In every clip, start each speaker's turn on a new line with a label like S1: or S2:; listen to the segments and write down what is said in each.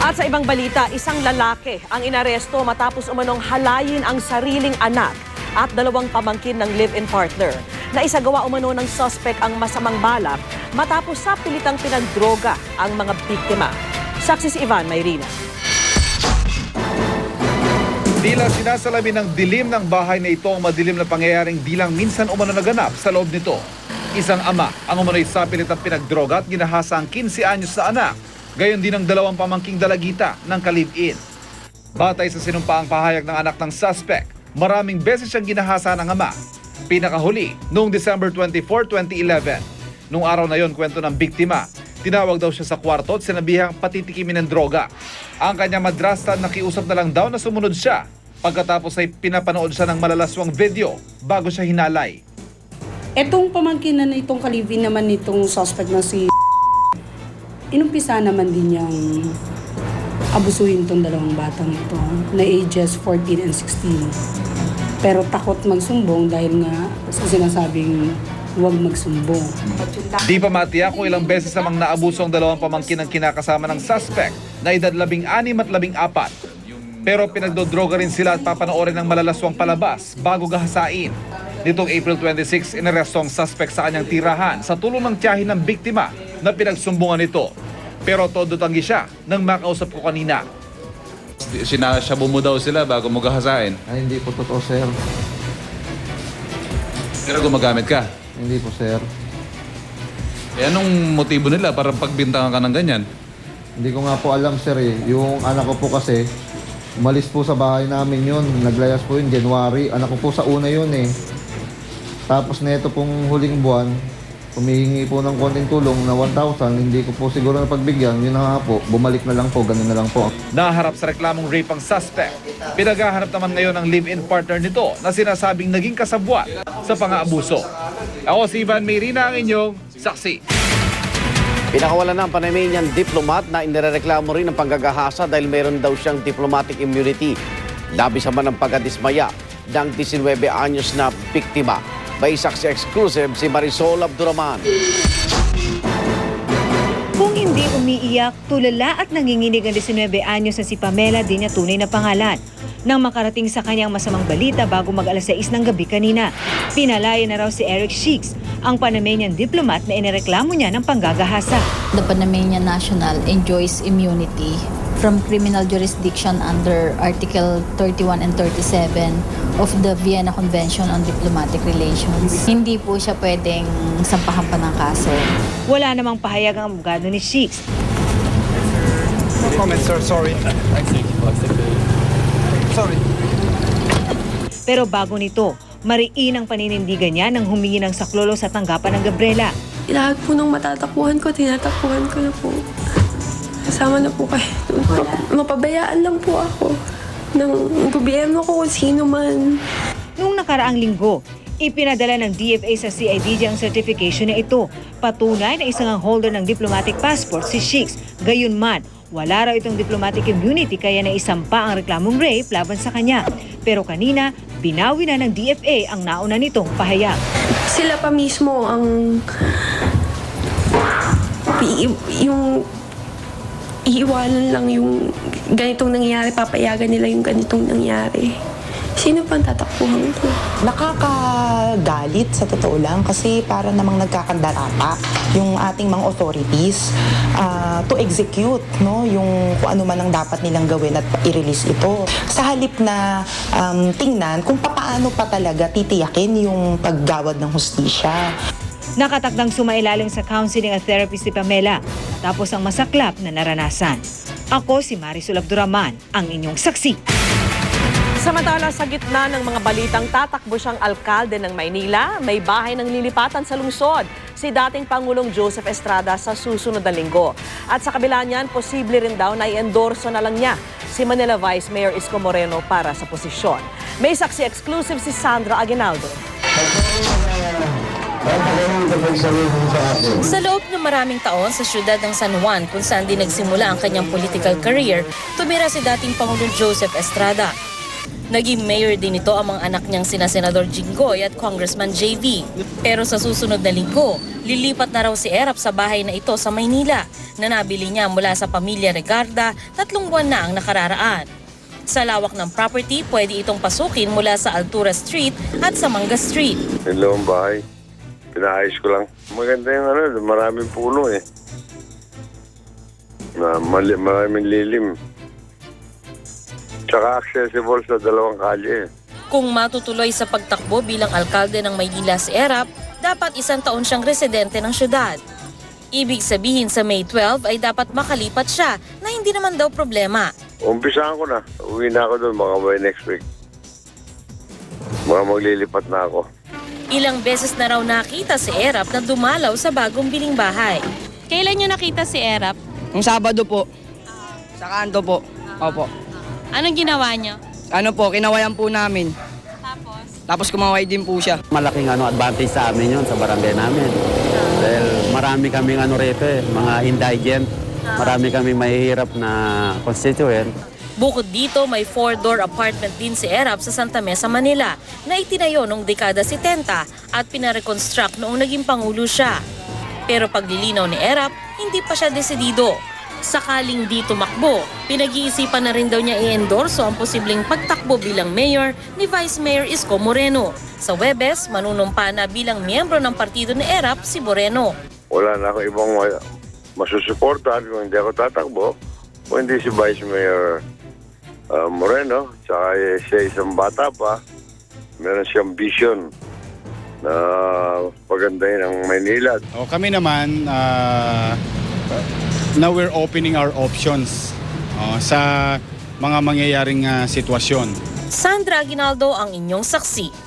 S1: At sa ibang balita, isang lalaki ang inaresto matapos umanong halayin ang sariling anak at dalawang pamangkin ng live-in partner. Naisagawa umano ng suspect ang masamang balak matapos sa pilitang pinagdroga ang mga biktima. Saksi si Ivan Mayrina.
S2: Tila sinasalamin ng dilim ng bahay na ito ang madilim na pangyayaring bilang minsan umano naganap sa loob nito. Isang ama ang umano'y sapilit at pinagdroga at ginahasa ang 15 anyos na anak. Gayon din ang dalawang pamangking dalagita ng ka-live-in. Batay sa sinumpaang pahayag ng anak ng suspect, maraming beses siyang ginahasa ng ama. Pinakahuli noong December 24, 2011. Noong araw na yon, kwento ng biktima, tinawag daw siya sa kwarto at sinabihang patitikimin ng droga. Ang kanyang madrasta nakiusap na lang daw na sumunod siya. Pagkatapos ay pinapanood siya ng malalaswang video bago siya hinalay.
S3: Etong pamangkin na itong ka-live-in naman nitong suspect na si inumpisa naman din niyang abusuhin tong dalawang batang ito na ages 14 and 16. Pero takot magsumbong dahil nga sa sinasabing huwag magsumbong.
S2: Di pa matiyak kung ilang beses namang naabuso ang dalawang pamangkin ng kinakasama ng suspect na edad 16 at 14. Pero pinagdodroga rin sila at papanoorin ng malalaswang palabas bago gahasain. Nitong April 26, inaresto ang suspect sa kanyang tirahan sa tulong ng tiyahin ng biktima na pinagsumbungan nito. Pero todo tanggi siya nang makausap ko kanina.
S4: Sinasyabu mo daw sila bago mo gahasain.
S5: Ay, hindi po totoo, sir.
S4: Pero gumagamit ka.
S5: Hindi po, sir.
S4: Eh anong motibo nila para pagbintangan ka ng ganyan?
S5: Hindi ko nga po alam, sir, eh. Yung anak ko po kasi, umalis po sa bahay namin yun. Naglayas po yun, January. Anak ko po sa una yun, eh. Tapos neto pong huling buwan, humihingi po ng konting tulong na 1,000. Hindi ko po siguro na pagbigyan. Yun na nga po, bumalik na lang po, ganun na lang po.
S2: Naharap sa reklamong rape ang suspect. Pinaghahanap naman ngayon ang live-in partner nito na sinasabing naging kasabwat sa pang-aabuso. Ako si Ivan Mayrina, ang inyong saksi.
S6: Pinakawalan na ang Panamanian diplomat na inireklamo rin ng panggagahasa dahil mayroon daw siyang diplomatic immunity. Labis naman ang pagkadismaya ng 19 anyos na biktima. May saksi exclusive si Marisol Abduraman.
S7: Kung hindi umiiyak, tulala at nanginginig ang 19 anyos na si Pamela di niya tunay na pangalan. Nang makarating sa kanyang masamang balita bago mag-alas 6 ng gabi kanina, pinalaya na raw si Eric Sheeks, ang Panamanian diplomat na inireklamo niya ng panggagahasa.
S8: The Panamanian national enjoys immunity from criminal jurisdiction under Article 31 and 37 of the Vienna Convention on Diplomatic Relations. Hindi po siya pwedeng sampahan pa ng kaso.
S7: Wala namang pahayag ang abogado ni Sheeks.
S9: No comment, sir. Sorry. Sorry.
S7: Pero bago nito, mariin ang paninindigan niya nang humingi ng saklolo sa tanggapan ng Gabriela.
S10: Lahat po ng matatakbuhan ko, tinatakbuhan ko na po. Kasama na po kayo. Mapabayaan lang po ako ng gobyerno ko kung sino man.
S7: Noong nakaraang linggo, ipinadala ng DFA sa CIDG ang certification na ito. Patunay na isang holder ng diplomatic passport si Sheeks. Gayunman, wala raw itong diplomatic immunity kaya naisampa ang reklamong rape laban sa kanya. Pero kanina, binawi na ng DFA ang nauna nitong pahayag.
S10: Sila pa mismo ang yung iiwanan lang yung ganitong nangyari, papayagan nila yung ganitong nangyari. Sino pang tatakbuhan ko?
S11: Nakakagalit sa totoo lang kasi para namang nagkakandarapa yung ating mga authorities to execute yung kung ano man ang dapat nilang gawin at i-release ito. Sa halip na tingnan kung paano pa talaga titiyakin yung paggawad ng hustisya.
S7: Nakatakdang sumailalim sa counseling at therapy si Pamela matapos ang masaklap na naranasan. Ako si Marisol Abduraman, ang inyong saksi.
S1: Samantala, sa gitna ng mga balitang tatakbo siyang alkalde ng Maynila, may bahay ng lilipatan sa lungsod si dating Pangulong Joseph Estrada sa susunod na linggo. At sa kabila niyan, posible rin daw na i-endorso na lang niya si Manila Vice Mayor Isko Moreno para sa posisyon. May saksi exclusive si Sandra Aguinaldo.
S12: Sa loob ng maraming taon sa siyudad ng San Juan kung saan din nagsimula ang kanyang political career, tumira si dating Pangulong Joseph Estrada. Naging mayor din ito ang mga anak niyang sina Senador Jinggoy at Congressman JV. Pero sa susunod na linggo, lilipat na raw si Erap sa bahay na ito sa Maynila. na nabili niya mula sa pamilya Regarda 3 buwan na ang nakararaan. Sa lawak ng property, pwede itong pasukin mula sa Altura Street at sa Manga Street.
S13: Yung lawang bahay, pinaayos ko lang. Maganda yung maraming puno eh. Maraming lilim. Tsaka accessible sa 2 kalye eh.
S12: Kung matutuloy sa pagtakbo bilang alkalde ng Maynila si Erap, dapat 1 taon siyang residente ng syudad. Ibig sabihin sa May 12 ay dapat makalipat siya na hindi naman daw problema.
S13: Umpisahan ko na. Uwi na ako doon baka by next week. Baka maglilipat na ako.
S12: Ilang beses na raw nakita si Erap na dumalaw sa bagong biling bahay.
S14: Kailan niyo nakita si Erap?
S15: Nung Sabado po. Sa kanto po. Opo.
S14: Anong ginawa niyo?
S15: Ano po, kinawayan po namin. Tapos kumaway din po siya.
S16: Malaking advantage sa amin yun sa barangay namin. Dahil marami kaming rito mga indigent. Marami kaming mahihirap na constituent.
S12: Bukod dito, may 4-door apartment din si Erap sa Santa Mesa, Manila na itinayo noong dekada 70 at pinareconstruct noong naging pangulo siya. Pero paglilinaw ni Erap, hindi pa siya desidido. Sakaling di tumakbo, pinag-iisipan na rin daw niya i-endorso ang posibleng pagtakbo bilang mayor ni Vice Mayor Isko Moreno. Sa Huwebes, manunumpa na bilang miyembro ng partido ni Erap si Moreno.
S13: Wala na ako ibang masusuportahan kung hindi ako tatakbo. Kung hindi si Vice Mayor Moreno, tsaka siya isang bata pa, meron siyang vision na pagandahin ang Maynila.
S17: Kami naman, now we're opening our options sa mga mangyayaring sitwasyon.
S12: Sandra Aguinaldo ang inyong saksi.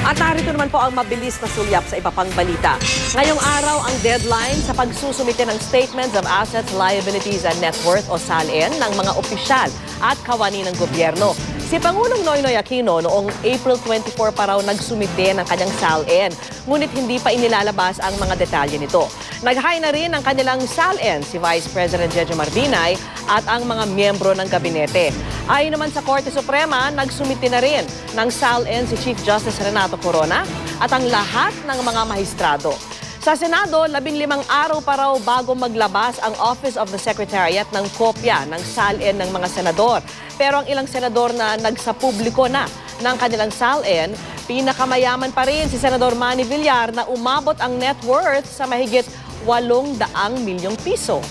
S1: At narito naman po ang mabilis na sulyap sa iba pang balita. Ngayong araw ang deadline sa pagsusumite ng Statements of Assets, Liabilities and Net Worth o SALN ng mga opisyal at kawani ng gobyerno. Si Pangulong Noynoy Aquino noong April 24 pa raw nagsumite ng kanyang SALN, ngunit hindi pa inilalabas ang mga detalye nito. Nag-high na rin ang kanilang SALN si Vice President Jejo Marbinay at ang mga miyembro ng gabinete. Ayon naman sa Korte Suprema, nagsumite na rin ng SALN si Chief Justice Renato Corona at ang lahat ng mga mahistrado. Sa Senado, 15 araw pa raw bago maglabas ang Office of the Secretariat ng kopya ng SALN ng mga senador. Pero ang ilang senador na nagsapubliko na ng kanilang SALN, pinakamayaman pa rin si Senador Manny Villar na umabot ang net worth sa mahigit 800 milyong piso.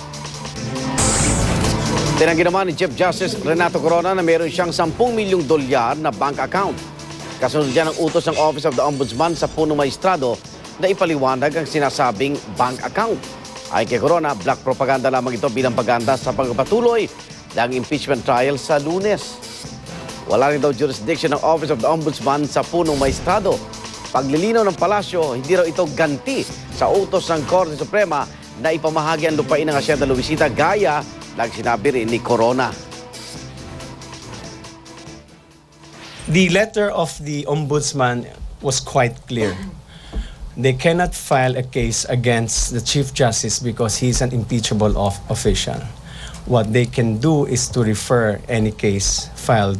S6: Tinanggi naman ni Chief Justice Renato Corona na meron siyang 10 milyong dolyar na bank account. Kasunod dyan ang utos ng Office of the Ombudsman sa punong maestrado na ipaliwanag ang sinasabing bank account. Ayon kay Corona, black propaganda lamang ito bilang paganda sa pagpapatuloy ng impeachment trial sa Lunes. Wala rin daw jurisdiction ng Office of the Ombudsman sa punong maestrado. Paglilinaw ng palasyo, hindi raw ito ganti sa utos ng Korte Suprema na ipamahagi ang lupain ng Hacienda Luisita gaya ng sinabi rin ni Corona.
S18: The letter of the Ombudsman was quite clear. They cannot file a case against the Chief Justice because he's an impeachable official. What they can do is to refer any case filed,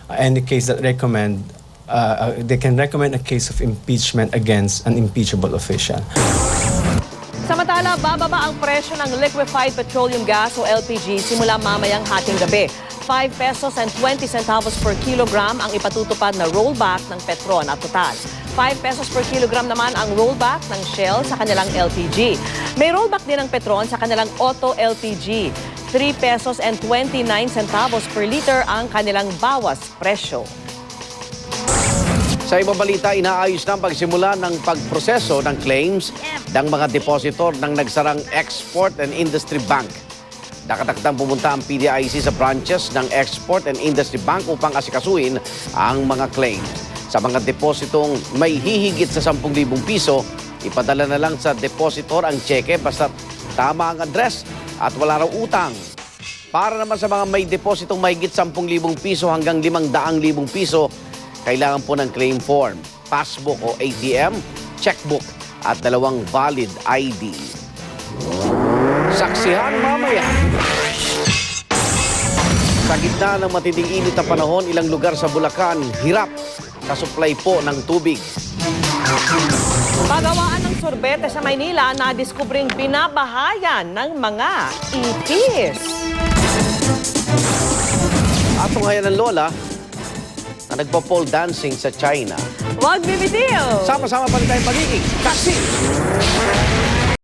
S18: any case that they can recommend a case of impeachment against an impeachable official.
S1: Samantala, bababa ang presyo ng liquefied petroleum gas o LPG simula mamayang hating gabi. 5 pesos and 20 centavos per kilogram ang ipatutupad na rollback ng Petron at Total. 5 pesos per kilogram naman ang rollback ng Shell sa kanilang LPG. May rollback din ng Petron sa kanilang Auto LPG. 3 pesos and 29 centavos per liter ang kanilang bawas presyo.
S6: Sa ibang balita, inaayos na ang pagsimula ng pagproseso ng claims ng mga depositor ng nagsarang Export and Industry Bank. Nakatakdang pumunta ang PDIC sa branches ng Export and Industry Bank upang asikasuhin ang mga claims. Sa mga depositong may hihigit sa 10,000 piso, ipadala na lang sa depositor ang cheque basta tama ang address at wala raw utang. Para naman sa mga may depositong mahigit 10,000 piso hanggang 500,000 piso, kailangan po ng claim form, passbook o ATM, checkbook at 2 valid ID. Saksihan mamaya. Sa gitna ng matinding init na panahon, ilang lugar sa Bulacan hirap sa supply po ng tubig.
S1: Pagawaan ng sorbete sa Maynila na diskubring binabahayan ng mga itis.
S6: At tunghayan ng lola na nagpo-pole dancing sa China.
S1: Huwag bibitiw!
S6: Sama-sama pa rin tayong magiging kaksi!